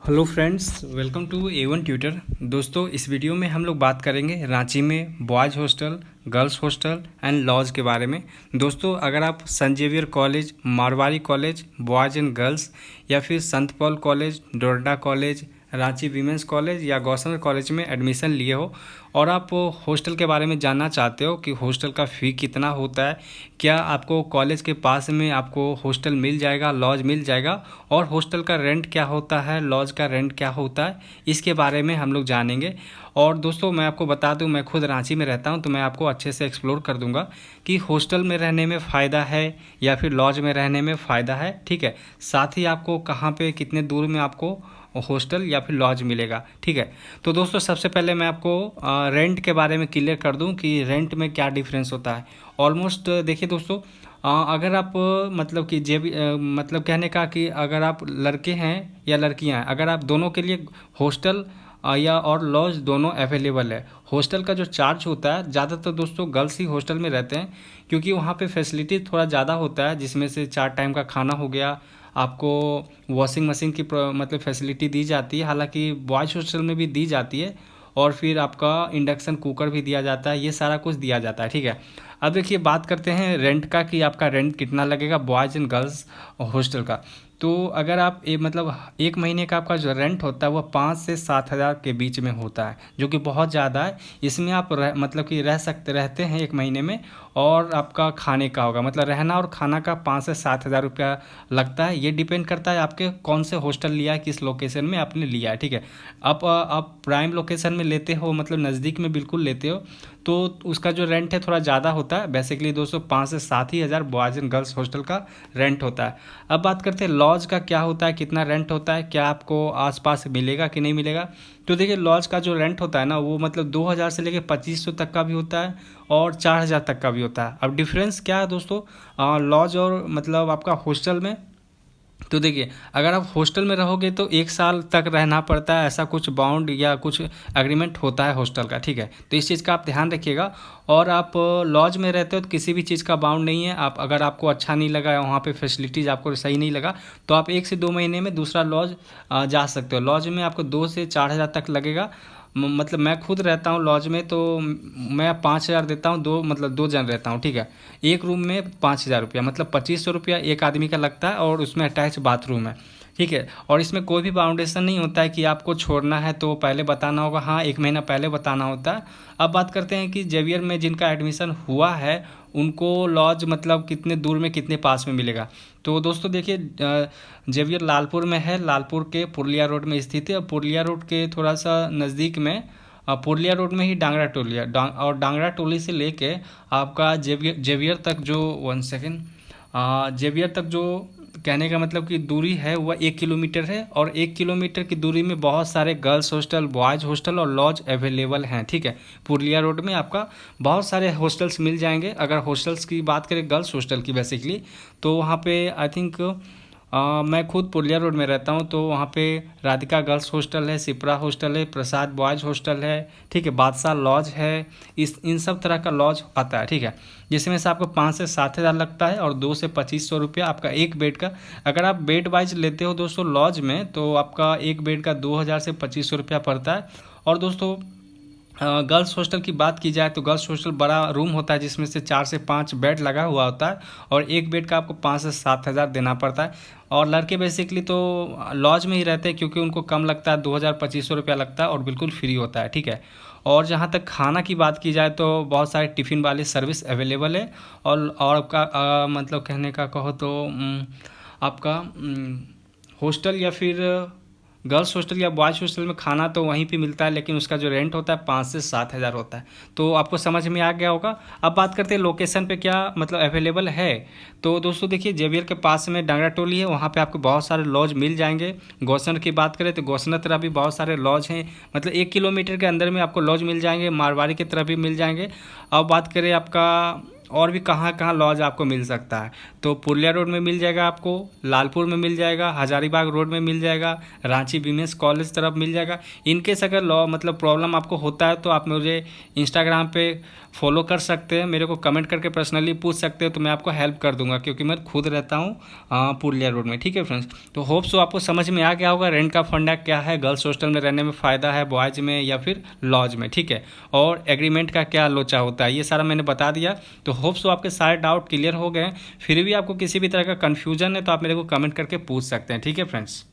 Hello friends, welcome to A1 tutor. दोस्तों, इस video में हम लोग बात करेंगे रांची में boys hostel, girls hostel and lodge के बारे में। दोस्तों, अगर आप Saint Xavier college, Marwari college, boys and girls या फिर संत Paul college, Doranda college, Ranchi women's college या गौसनर कॉलेज में एडमिशन लिए हो और आप हॉस्टल के बारे में जानना चाहते हो कि हॉस्टल का फ़ी कितना होता है, क्या आपको कॉलेज के पास में आपको हॉस्टल मिल जाएगा, लॉज मिल जाएगा, और हॉस्टल का रेंट क्या होता है, लॉज का रेंट क्या होता है, इसके बारे में हम लोग जानेंगे। और दोस्तों, मैं आपको बता दूं, मैं खुद रांची में रहता हूं, तो मैं आपको अच्छे से एक्सप्लोर कर दूंगा कि हॉस्टल में रहने में फ़ायदा है या फिर लॉज में रहने में फ़ायदा है। ठीक है, साथ ही आपको कहाँ पे कितने दूर में आपको हॉस्टल या फिर लॉज मिलेगा। ठीक है, तो दोस्तों सबसे पहले मैं आपको रेंट के बारे में क्लियर कर दूं कि रेंट में क्या डिफरेंस होता है। ऑलमोस्ट देखिए दोस्तों, अगर आप मतलब कि मतलब कहने का कि अगर आप लड़के हैं या लड़कियां हैं, अगर आप दोनों के लिए हॉस्टल या और लॉज दोनों अवेलेबल है। हॉस्टल का जो चार्ज होता है, ज़्यादातर दोस्तों गर्ल्स ही हॉस्टल में रहते हैं क्योंकि वहाँ पे फैसिलिटी थोड़ा ज़्यादा होता है, जिसमें से 4 टाइम का खाना हो गया, आपको वॉशिंग मशीन की मतलब फैसिलिटी दी जाती है, हालांकि बॉयज़ हॉस्टल में भी दी जाती है, और फिर आपका इंडक्शन कुकर भी दिया जाता है, ये सारा कुछ दिया जाता है। ठीक है, अब देखिए बात करते हैं रेंट का कि आपका रेंट कितना लगेगा बॉयज़ एंड गर्ल्स हॉस्टल का। तो अगर आप मतलब एक महीने का आपका जो रेंट होता है वह 5 से 7 हज़ार के बीच में होता है, जो कि बहुत ज़्यादा है। इसमें आप मतलब कि रहते हैं एक महीने में, और आपका खाने का होगा, मतलब रहना और खाना का 5 से 7 हज़ार रुपया लगता है। ये डिपेंड करता है आपके कौन से हॉस्टल लिया है, किस लोकेशन में आपने लिया है। ठीक है, आप प्राइम लोकेशन में लेते हो, मतलब नज़दीक में बिल्कुल लेते हो, तो उसका जो रेंट है थोड़ा ज़्यादा होता है। बेसिकली दोस्तों 5 से 7 ही हज़ार बॉयज़ एंड गर्ल्स हॉस्टल का रेंट होता है। अब बात करते हैं लॉज का क्या होता है, कितना रेंट होता है, क्या आपको आसपास मिलेगा कि नहीं मिलेगा। तो देखिए, लॉज का जो रेंट होता है ना, वो मतलब 2 हज़ार से लेकर 2500 तक का भी होता है और 4 हज़ार तक का भी होता है। अब डिफरेंस क्या है दोस्तों लॉज और मतलब आपका हॉस्टल में। तो देखिए, अगर आप हॉस्टल में रहोगे तो 1 साल तक रहना पड़ता है, ऐसा कुछ बाउंड या कुछ एग्रीमेंट होता है हॉस्टल का। ठीक है, तो इस चीज़ का आप ध्यान रखिएगा। और आप लॉज में रहते हो तो किसी भी चीज़ का बाउंड नहीं है। आप अगर आपको अच्छा नहीं लगा, वहाँ पे फैसिलिटीज़ आपको सही नहीं लगा, तो आप 1 से 2 महीने में दूसरा लॉज जा सकते हो। लॉज में आपको 2 से 4 हज़ार तक लगेगा। मतलब मैं खुद रहता हूँ लॉज में, तो मैं 5 हज़ार देता हूँ, मतलब 2 जन रहता हूँ। ठीक है, एक रूम में 5 हज़ार रुपया, मतलब 2500 रुपया एक आदमी का लगता है, और उसमें अटैच बाथरूम है। ठीक है, और इसमें कोई भी बाउंडेशन नहीं होता है कि आपको छोड़ना है तो पहले बताना होगा, हाँ 1 महीना पहले बताना होता है। अब बात करते हैं कि जेवियर में जिनका एडमिशन हुआ है उनको लॉज मतलब कितने दूर में, कितने पास में मिलेगा। तो दोस्तों देखिए, जेवियर लालपुर में है, लालपुर के पुरलिया रोड में स्थित है, और पुरलिया रोड के थोड़ा सा नज़दीक में पुरलिया रोड में ही डांगरा टोलिया और डांगरा टोली से लेके आपका जेवियर तक जो 1 सेकेंड, जेवियर तक जो कहने का मतलब कि दूरी है वह 1 किलोमीटर है, और 1 किलोमीटर की दूरी में बहुत सारे गर्ल्स हॉस्टल, बॉयज़ हॉस्टल और लॉज अवेलेबल हैं। ठीक है, पुरलिया रोड में आपका बहुत सारे हॉस्टल्स मिल जाएंगे। अगर हॉस्टल्स की बात करें, गर्ल्स हॉस्टल की बेसिकली, तो वहाँ पे आई थिंक मैं खुद पुरलिया रोड में रहता हूँ, तो वहाँ पे राधिका गर्ल्स हॉस्टल है, सिप्रा हॉस्टल है, प्रसाद बॉयज़ हॉस्टल है। ठीक है, बादशाह लॉज है, इन सब तरह का लॉज आता है। ठीक है, जिसमें से आपको 5 से 7 हज़ार लगता है, और 2 से 2500 रुपया आपका एक बेड का। अगर आप बेड वाइज लेते हो दोस्तों लॉज में, तो आपका एक बेड का 2000 से 2500 रुपया पड़ता है। और दोस्तों गर्ल्स हॉस्टल की बात की जाए तो गर्ल्स हॉस्टल बड़ा रूम होता है, जिसमें से 4 से 5 बेड लगा हुआ होता है, और एक बेड का आपको 5 से 7 हज़ार देना पड़ता है। और लड़के बेसिकली तो लॉज में ही रहते हैं क्योंकि उनको कम लगता है, 2000-2500 रुपया लगता है, और बिल्कुल फ्री होता है। ठीक है, और जहाँ तक खाना की बात की जाए तो बहुत सारे टिफ़िन वाली सर्विस अवेलेबल है। और आपका मतलब कहने का कहो तो आपका हॉस्टल या फिर गर्ल्स हॉस्टल या बॉयज़ हॉस्टल में खाना तो वहीं पे मिलता है, लेकिन उसका जो रेंट होता है 5 से 7 हज़ार होता है। तो आपको समझ में आ गया होगा। अब बात करते हैं लोकेशन पे क्या मतलब अवेलेबल है। तो दोस्तों देखिए, जेवियर के पास में डांगरा टोली है, वहाँ पे आपको बहुत सारे लॉज मिल जाएंगे। गौसनर की बात करें तो गौसनर तरफ भी बहुत सारे लॉज हैं, मतलब 1 किलोमीटर के अंदर में आपको लॉज मिल जाएंगे। मारवाड़ी की तरफ भी मिल जाएंगे। अब बात करें आपका और भी कहाँ कहाँ लॉज आपको मिल सकता है। तो पुरलिया रोड में मिल जाएगा आपको, लालपुर में मिल जाएगा, हजारीबाग रोड में मिल जाएगा, रांची विमेंस कॉलेज तरफ मिल जाएगा। इनकेस अगर लॉ मतलब प्रॉब्लम आपको होता है तो आप मुझे इंस्टाग्राम पे फॉलो कर सकते हैं, मेरे को कमेंट करके पर्सनली पूछ सकते हो, तो मैं आपको हेल्प कर दूंगा क्योंकि मैं खुद रहता हूँ पुरलिया रोड में। ठीक है फ्रेंड्स, तो होप सो आपको समझ में आ गया होगा रेंट का फंडा क्या है, गर्ल्स हॉस्टल में रहने में फ़ायदा है, बॉयज़ में या फिर लॉज में। ठीक है, और एग्रीमेंट का क्या लोचा होता है, ये सारा मैंने बता दिया। तो होप सो आपके सारे डाउट क्लियर हो गए। फिर भी आपको किसी भी तरह का कन्फ्यूजन है तो आप मेरे को कमेंट करके पूछ सकते हैं। ठीक है फ्रेंड्स।